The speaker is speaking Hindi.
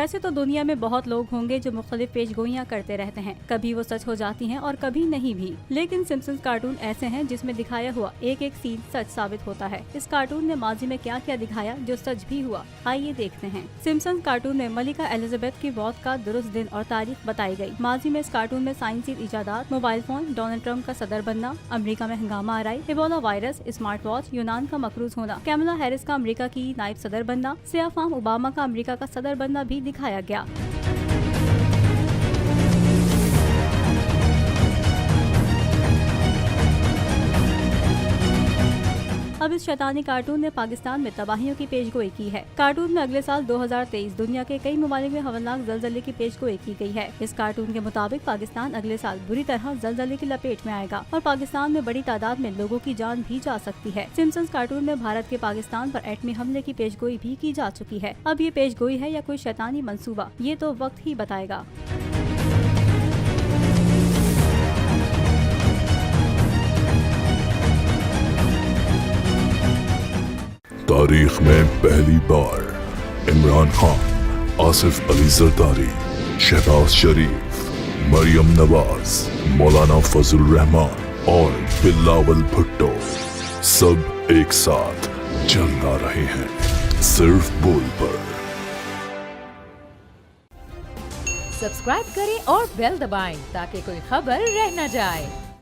वैसे तो दुनिया में बहुत लोग होंगे जो मुख्तलिफ पेशगोइयाँ करते रहते हैं, कभी वो सच हो जाती हैं और कभी नहीं भी। लेकिन सिम्पसन्स कार्टून ऐसे हैं जिसमें दिखाया हुआ एक एक सीन सच साबित होता है। इस कार्टून ने माजी में क्या क्या दिखाया जो सच भी हुआ, आइए देखते हैं। सिम्पसन्स कार्टून में मलिका एलिजाबेथ की मौत का दुरुस्त दिन और तारीख बताई गई। माजी में इस कार्टून में साइंसी इजादात, मोबाइल फोन, डोनाल्ड ट्रंप का सदर बनना, अमेरिका में हंगामा आराई, इबोला वायरस, स्मार्ट वॉच, यूनान का मकरूज होना, कैमला हैरिस का अमेरिका की नायब सदर बनना, सियाफाम ओबामा का अमेरिका का सदर बनना भी दिखाया गया। अब इस शैतानी कार्टून ने पाकिस्तान में तबाहियों की पेशगोई की है। कार्टून में अगले साल 2023 दुनिया के कई ममालिक में खतरनाक जलजले की पेशगोई की गई है। इस कार्टून के मुताबिक पाकिस्तान अगले साल बुरी तरह जलजले की लपेट में आएगा और पाकिस्तान में बड़ी तादाद में लोगों की जान भी जा सकती है। सिम्पसन्स कार्टून में भारत के पाकिस्तान पर एटमी हमले की पेशगोई भी की जा चुकी है। अब ये पेशगोई है या कोई शैतानी मंसूबा, ये तो वक्त ही बताएगा। तारीख में पहली बार इमरान खान, आसिफ अली जरदारी, शहबाज शरीफ, मरियम नवाज, मौलाना फजल रहमान और बिलावल भुट्टो सब एक साथ जलवा रहे हैं सिर्फ बोल पर। सब्सक्राइब करें और बेल दबाएं ताकि कोई खबर रह न जाए।